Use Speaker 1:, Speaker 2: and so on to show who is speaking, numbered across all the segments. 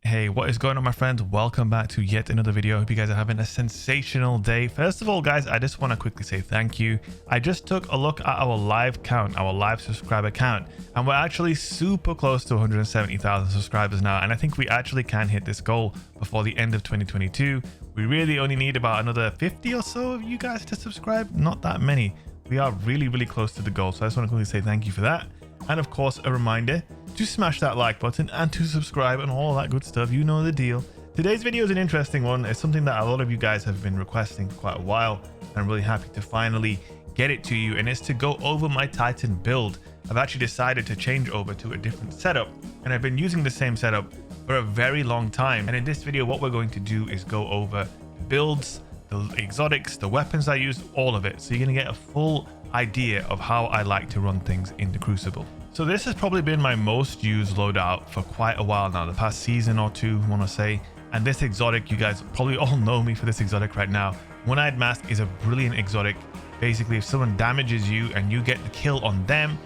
Speaker 1: Hey, what is going on, my friends? Welcome back to yet another video. Hope you guys are having a sensational day. First of all, guys, I just want to quickly say thank you. I just took a look at our live count, our live subscriber count, and we're actually super close to 170,000 subscribers now. And I think we actually can hit this goal before the end of 2022. We really only need about another 50 or so of you guys to subscribe. Not that many. We are really close to the goal. So I just want to quickly say thank you for that. And of course, a reminder to smash that like button and to subscribe and all that good stuff. You know the deal. Today's video is an interesting one. It's something that a lot of you guys have been requesting for quite a while. I'm really happy to finally get it to you, and it's to go over my Titan build. I've actually decided to change over to a different setup, and I've been using the same setup for a very long time. And in this video, what we're going to do is go over builds, the exotics, the weapons I use, all of it. So you're going to get a full idea of how I like to run things in the Crucible. So this has probably been my most used loadout for quite a while now, the past season or two, I want to say. And this exotic, you guys probably all know me for this exotic right now. One-Eyed Mask is a brilliant exotic. Basically, if someone damages you and you get the kill on them,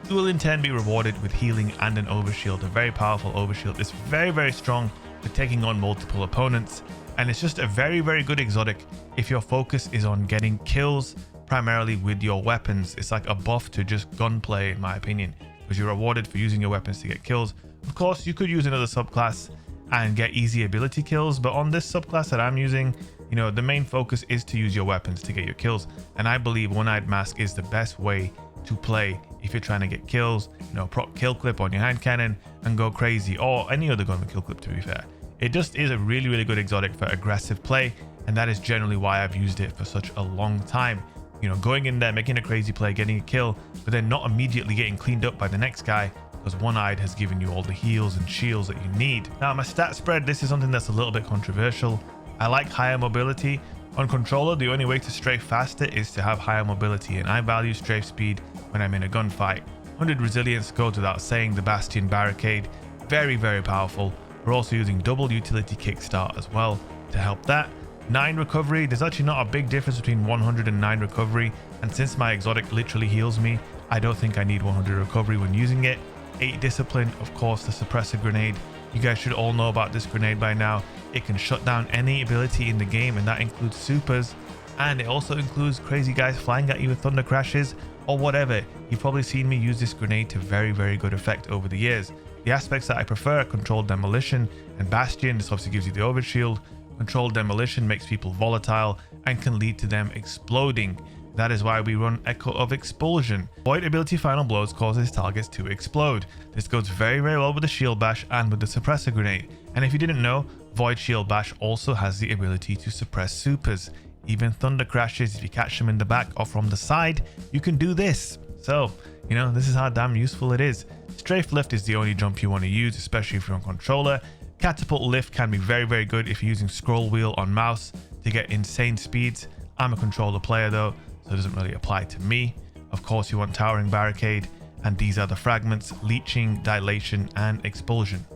Speaker 1: you will in turn be rewarded with healing and an overshield, a very powerful overshield. It's very strong for taking on multiple opponents, and it's just a very good exotic if your focus is on getting kills primarily with your weapons. It's like a buff to just gunplay, in my opinion, because you're rewarded for using your weapons to get kills. Of course, you could use another subclass and get easy ability kills, but on this subclass that I'm using, you know, the main focus is to use your weapons to get your kills. And I believe One-Eyed Mask is the best way to play if you're trying to get kills. You know, prop kill clip on your hand cannon and go crazy, or any other gun with kill clip, to be fair. It just is a really good exotic for aggressive play, and that is generally why I've used it for such a long time. You know, going in there, making a crazy play, getting a kill, but then not immediately getting cleaned up by the next guy, because One-Eyed has given you all the heals and shields that you need. Now, my stat spread, this is something that's a little bit controversial. I like higher mobility. On controller, the only way to strafe faster is to have higher mobility, and I value strafe speed when I'm in a gunfight. 100 resilience goes without saying. The Bastion barricade, very powerful. We're also using double utility kickstart as well to help that. 9 recovery, there's actually not a big difference between 100 and 9 recovery, and since my exotic literally heals me, I don't think I need 100 recovery when using it. 8 discipline, of course, the suppressor grenade. You guys should all know about this grenade by now. It can shut down any ability in the game, and that includes supers, and it also includes crazy guys flying at you with thunder crashes or whatever. You've probably seen me use this grenade to very good effect over the years. The aspects that I prefer are controlled demolition and Bastion. This obviously gives you the overshield. Controlled demolition makes people volatile and can lead to them exploding. That is why we run Echo of Expulsion. Void ability final blows causes targets to explode. This goes very well with the shield bash and with the suppressor grenade. And if you didn't know, Void shield bash also has the ability to suppress supers. Even thunder crashes, if you catch them in the back or from the side, you can do this. So, you know, this is how damn useful it is. Strafe lift is the only jump you want to use, especially if you're on controller. Catapult lift can be very good if you're using scroll wheel on mouse to get insane speeds. I'm a controller player though, so it doesn't really apply to me. Of course, you want towering barricade, and these are the fragments: leeching, dilation, and expulsion.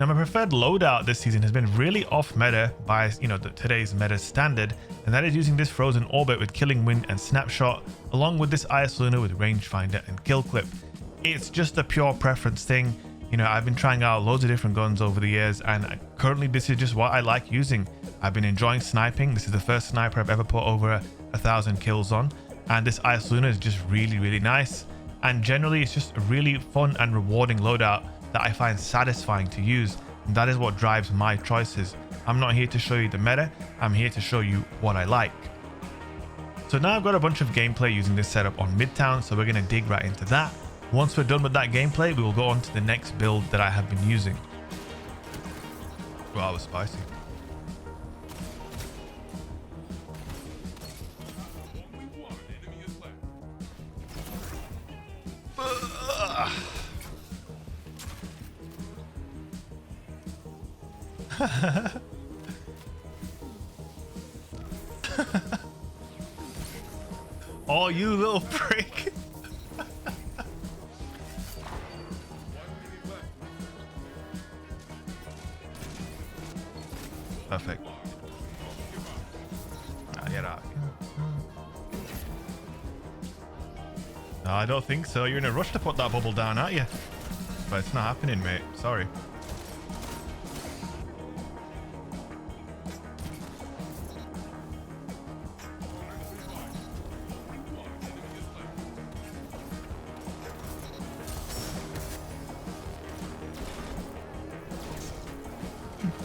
Speaker 1: Now, my preferred loadout this season has been really off meta by, you know, today's meta standard, and that is using this frozen orbit with killing wind and snapshot, along with this IS Luna with rangefinder and kill clip. It's just a pure preference thing. You know, I've been trying out loads of different guns over the years, and currently this is just what I like using. I've been enjoying sniping. This is the first sniper I've ever put over 1,000 kills on, and this IS Luna is just really nice. And generally, it's just a really fun and rewarding loadout that I find satisfying to use, and that is what drives my choices. I'm not here to show you the meta, I'm here to show you what I like. So now I've got a bunch of gameplay using this setup on Midtown, so we're going to dig right into that. Once we're done with that gameplay, we will go on to the next build that I have been using. Wow, that was spicy. Oh, you little prick. Perfect. Get out. No, I don't think so. You're in a rush to put that bubble down, aren't you? but it's not happening, mate. Sorry.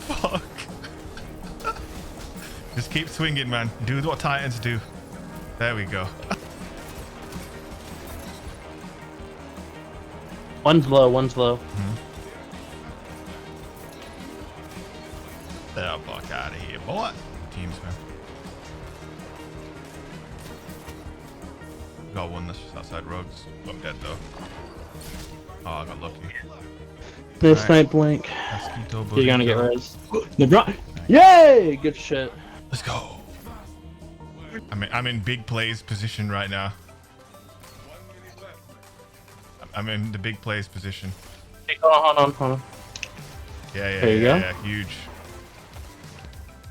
Speaker 1: Fuck. Just keep swinging, man. Do what Titans do. There we go.
Speaker 2: One's low, one's low.
Speaker 1: The fuck out of here, boy. Teams, man. Got one that's just outside rogues. I'm dead though. Oh, I got lucky.
Speaker 2: This snipe blink. You're gonna get res. LeBron. Yay! Good shit.
Speaker 1: Let's go. I'm in big plays position right now. I'm in the big plays position.
Speaker 2: Hey, hold on.
Speaker 1: Yeah, huge.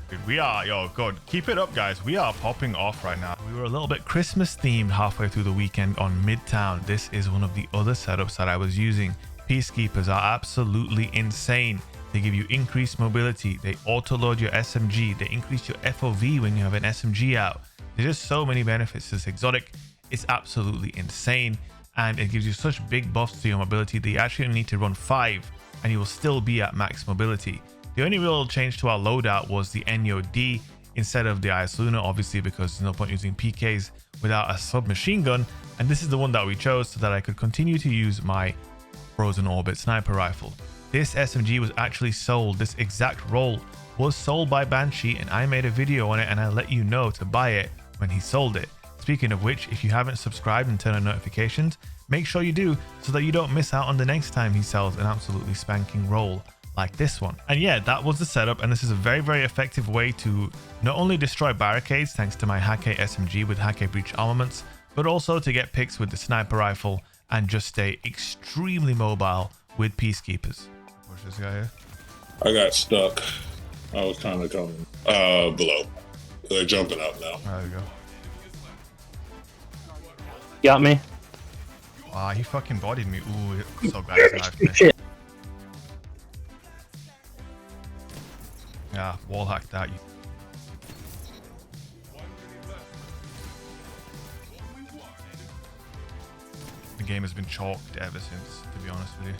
Speaker 1: Dude, we are, yo, good. Keep it up, guys. We are popping off right now. We were a little bit Christmas themed halfway through the weekend on Midtown. This is one of the other setups that I was using. Peacekeepers are absolutely insane. They give you increased mobility. They auto-load your SMG. They increase your FOV when you have an SMG out. There's just so many benefits to this exotic. It's absolutely insane. And it gives you such big buffs to your mobility that you actually need to run 5 and you will still be at max mobility. The only real change to our loadout was the enyo-d instead of the IS Luna, obviously, because there's no point using PKs without a submachine gun. And this is the one that we chose so that I could continue to use my frozen orbit sniper rifle. This SMG was actually sold. This exact role was sold by Banshee, and I made a video on it and I let you know to buy it when he sold it. Speaking of which, if you haven't subscribed and turned on notifications, make sure you do so that you don't miss out on the next time he sells an absolutely spanking roll like this one. And yeah, that was the setup, and this is a very, very effective way to not only destroy barricades thanks to my Hake SMG with Hake breach armaments, but also to get picks with the sniper rifle and just stay extremely mobile with Peacekeepers. Push this guy here.
Speaker 3: I got stuck. I was kind of coming below. They're jumping up now.
Speaker 1: There we go.
Speaker 2: Got me.
Speaker 1: Ah, he fucking bodied me. Ooh, so bad he sniped me. Yeah, wall hacked that. The game has been chalked ever since, to be honest with you.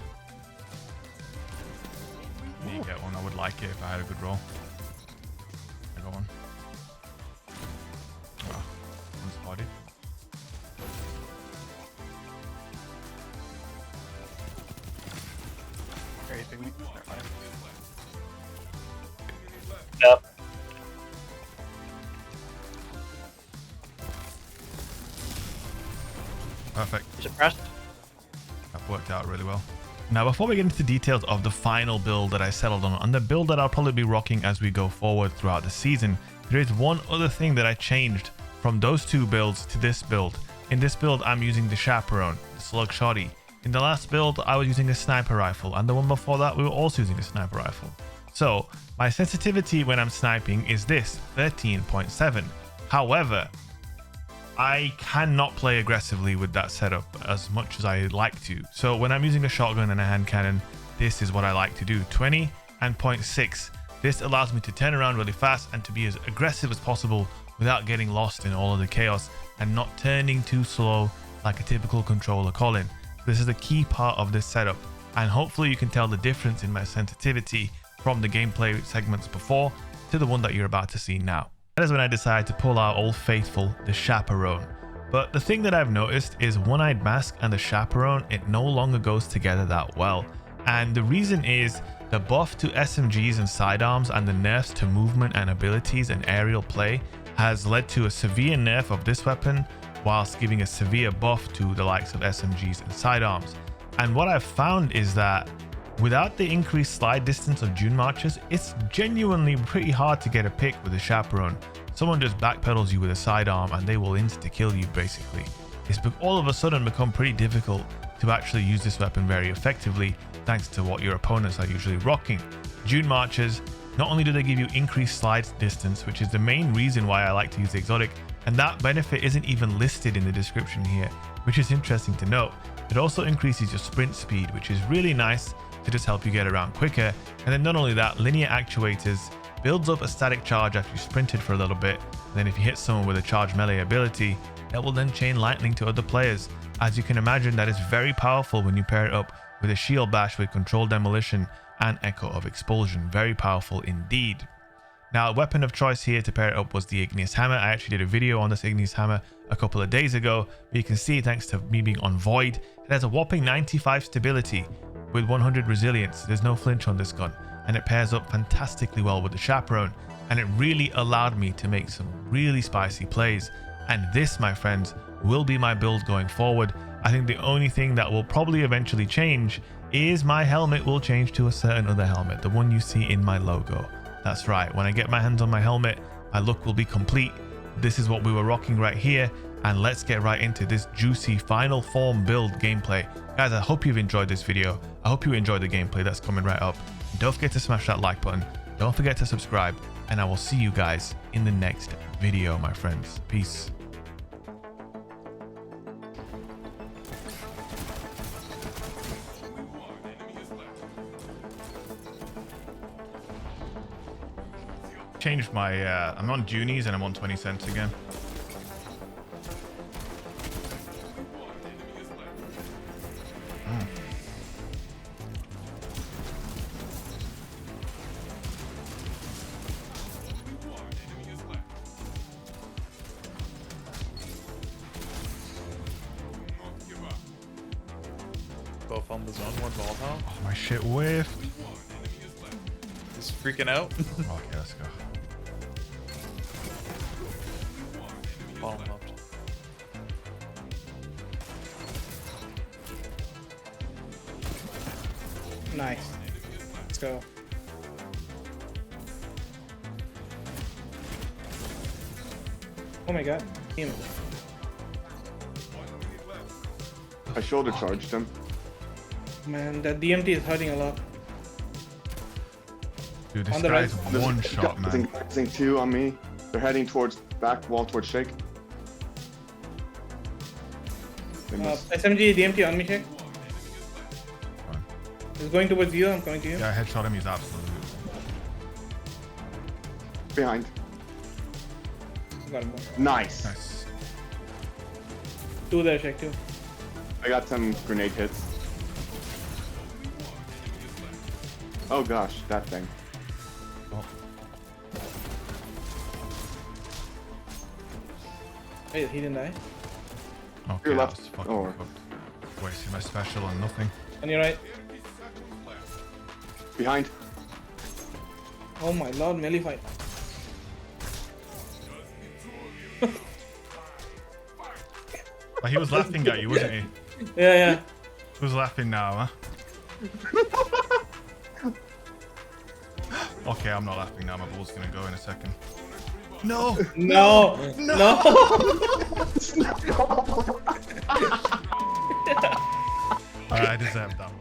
Speaker 1: Me get one, I would like it if I had a good roll. I got one. Oh, one's bodied.
Speaker 2: Yep.
Speaker 1: Perfect.
Speaker 2: Suppressed.
Speaker 1: That worked out really well. Now, before we get into the details of the final build that I settled on, and the build that I'll probably be rocking as we go forward throughout the season, there is one other thing that I changed from those two builds to this build. In this build, I'm using the Chaperone, the Slug Shoddy. In the last build, I was using a sniper rifle, and the one before that, we were also using a sniper rifle. So, my sensitivity when I'm sniping is this, 13.7. However, I cannot play aggressively with that setup as much as I like to. So when I'm using a shotgun and a hand cannon, this is what I like to do, 20 and 0.6. This allows me to turn around really fast and to be as aggressive as possible without getting lost in all of the chaos and not turning too slow like a typical controller Colin. This is a key part of this setup, and hopefully you can tell the difference in my sensitivity from the gameplay segments before to the one that you're about to see now. That is when I decided to pull out Old Faithful, the Chaperone. But the thing that I've noticed is One-Eyed Mask and the Chaperone, it no longer goes together that well. And the reason is the buff to SMGs and sidearms and the nerfs to movement and abilities and aerial play has led to a severe nerf of this weapon whilst giving a severe buff to the likes of SMGs and sidearms. And what I've found is that without the increased slide distance of Dune Marches, it's genuinely pretty hard to get a pick with a Chaperone. Someone just backpedals you with a sidearm and they will insta-kill you basically. It's all of a sudden become pretty difficult to actually use this weapon very effectively thanks to what your opponents are usually rocking. Dune Marches, not only do they give you increased slide distance, which is the main reason why I like to use the exotic, and that benefit isn't even listed in the description here. which is interesting to note. It also increases your sprint speed, which is really nice to just help you get around quicker. And then not only that, linear actuators builds up a static charge after you sprinted for a little bit. And then if you hit someone with a charge melee ability, that will then chain lightning to other players. As you can imagine, that is very powerful when you pair it up with a shield bash with controlled demolition and echo of expulsion. Very powerful indeed. Now, weapon of choice here to pair it up was the igneous hammer. I actually did a video on this igneous hammer a couple of days ago, but you can see thanks to me being on void, it has a whopping 95 stability with 100 resilience. There's no flinch on this gun, and it pairs up fantastically well with the chaperone, and it really allowed me to make some really spicy plays. And this, my friends, will be my build going forward. I think the only thing that will probably eventually change is my helmet will change to a certain other helmet, the one you see in my logo. That's right, when I get my hands on my helmet, my look will be complete. This is what we were rocking right here, and let's get right into this juicy final form build gameplay. Guys, I hope you've enjoyed this video. I hope you enjoyed the gameplay that's coming right up. Don't forget to smash that like button. Don't forget to subscribe, and I will see you guys in the next video, my friends. Peace. Changed my I'm on Junies and I'm on 20 cents again.
Speaker 4: Both on the zone, one volatile.
Speaker 1: Oh, my shit whiffed.
Speaker 4: Just freaking out.
Speaker 1: Okay, let's go.
Speaker 4: Bottom left.
Speaker 5: Nice. Let's go. Oh my god. Him.
Speaker 6: I shoulder charged him.
Speaker 5: Man, that DMT is hurting a lot.
Speaker 1: Dude, this
Speaker 5: On the
Speaker 1: guy's
Speaker 5: right.
Speaker 1: one shot, man.
Speaker 6: I think two on me. They're heading towards back wall towards Sheikh. They missed.
Speaker 5: SMG DMT on me, check.
Speaker 1: Fine.
Speaker 5: It's going towards you. I'm coming to you.
Speaker 1: Yeah, I headshot him. He's absolutely.
Speaker 6: Behind.
Speaker 5: Got him.
Speaker 6: Nice.
Speaker 1: Nice.
Speaker 5: Two there, check. Two.
Speaker 6: I got some grenade hits. Oh gosh, that thing.
Speaker 1: Oh,
Speaker 5: Wait, he didn't die.
Speaker 1: okay,
Speaker 6: Your
Speaker 1: that
Speaker 6: left.
Speaker 1: was fucking
Speaker 6: Or-
Speaker 1: cooked. Wasting my special on nothing.
Speaker 5: On your right.
Speaker 6: Behind.
Speaker 5: Oh my lord, melee fight.
Speaker 1: But he was laughing at you, wasn't he?
Speaker 5: Yeah.
Speaker 1: Who's laughing now, huh? Okay, I'm not laughing now. My ball's gonna go in a second. No!
Speaker 5: No.
Speaker 1: Alright, I deserve that one.